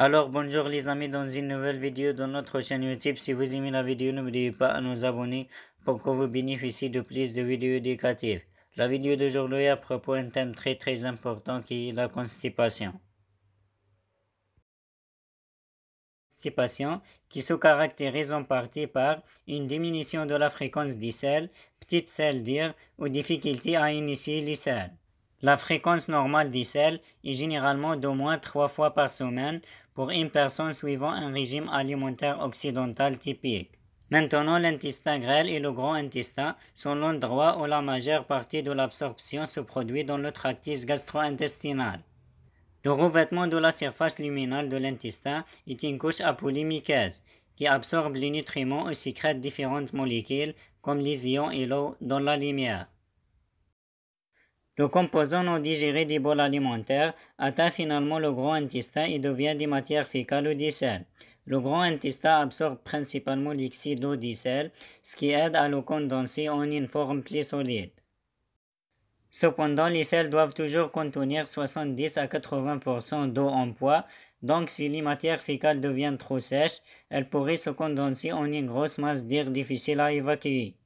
Alors bonjour les amis, dans une nouvelle vidéo de notre chaîne YouTube. Si vous aimez la vidéo, n'oubliez pas à nous abonner pour que vous bénéficiez de plus de vidéos éducatives. La vidéo d'aujourd'hui est à propos d'un thème très important qui est la constipation. Constipation qui se caractérise en partie par une diminution de la fréquence des selles, petites selles d'ire ou difficulté à initier les selles. La fréquence normale des selles est généralement d'au moins 3 fois par semaine pour une personne suivant un régime alimentaire occidental typique. Maintenant, l'intestin grêle et le grand intestin sont l'endroit où la majeure partie de l'absorption se produit dans le tractus gastro-intestinal. Le revêtement de la surface luminale de l'intestin est une couche apolymiqueuse qui absorbe les nutriments et sécrète différentes molécules comme les ions et l'eau dans la lumière. Le composant non digéré des bols alimentaires atteint finalement le gros intestin et devient des matières fécales ou des selles. Le gros intestin absorbe principalement l'oxyde d'eau des selles, ce qui aide à le condenser en une forme plus solide. Cependant, les selles doivent toujours contenir 70 à 80% d'eau en poids, donc si les matières fécales deviennent trop sèches, elles pourraient se condenser en une grosse masse d'air difficile à évacuer.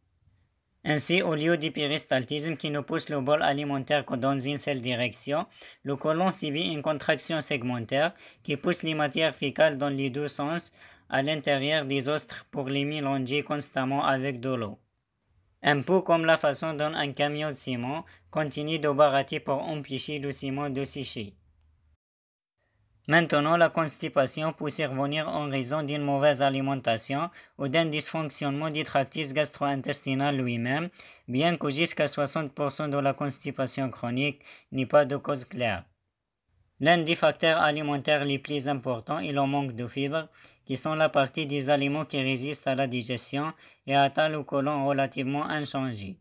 Ainsi, au lieu du péristaltisme qui ne pousse le bol alimentaire que dans une seule direction, le côlon subit une contraction segmentaire qui pousse les matières fécales dans les deux sens à l'intérieur des ostres pour les mélanger constamment avec de l'eau. Un peu comme la façon dont un camion de ciment continue de barater pour empêcher le ciment de sécher. Maintenant, la constipation peut survenir en raison d'une mauvaise alimentation ou d'un dysfonctionnement du tractus gastro-intestinal lui-même, bien que jusqu'à 60% de la constipation chronique n'ait pas de cause claire. L'un des facteurs alimentaires les plus importants est le manque de fibres, qui sont la partie des aliments qui résistent à la digestion et atteignent le côlon relativement inchangé.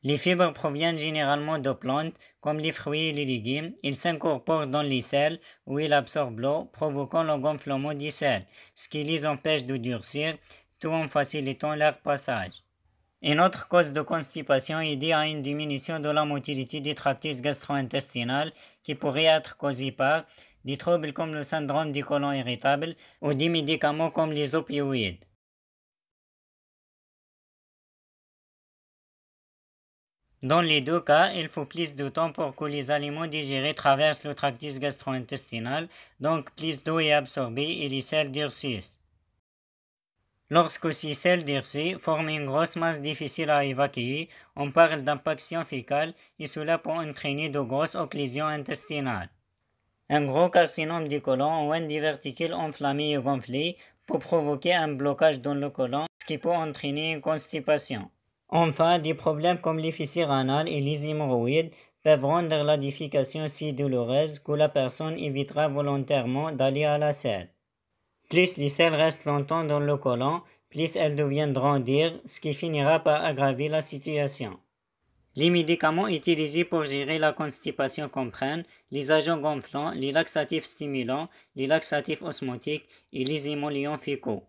Les fibres proviennent généralement de plantes, comme les fruits et les légumes. Ils s'incorporent dans les selles où ils absorbent l'eau, provoquant le gonflement des selles, ce qui les empêche de durcir, tout en facilitant leur passage. Une autre cause de constipation est due à une diminution de la motilité du tractus gastro-intestinal qui pourrait être causée par des troubles comme le syndrome du côlon irritable ou des médicaments comme les opioïdes. Dans les deux cas, il faut plus de temps pour que les aliments digérés traversent le tractus gastro-intestinal, donc plus d'eau est absorbée et les selles durcissent. Lorsque ces selles durcies forment une grosse masse difficile à évacuer, on parle d'impaction fécale et cela peut entraîner de grosses occlusions intestinales. Un gros carcinome du côlon ou un diverticule enflammé et gonflé peut provoquer un blocage dans le côlon, ce qui peut entraîner une constipation. Enfin, des problèmes comme les fissures anales et les hémorroïdes peuvent rendre la défécation si douloureuse que la personne évitera volontairement d'aller à la selle. Plus les selles restent longtemps dans le côlon, plus elles deviendront dures, ce qui finira par aggraver la situation. Les médicaments utilisés pour gérer la constipation comprennent les agents gonflants, les laxatifs stimulants, les laxatifs osmotiques et les émollients fécaux.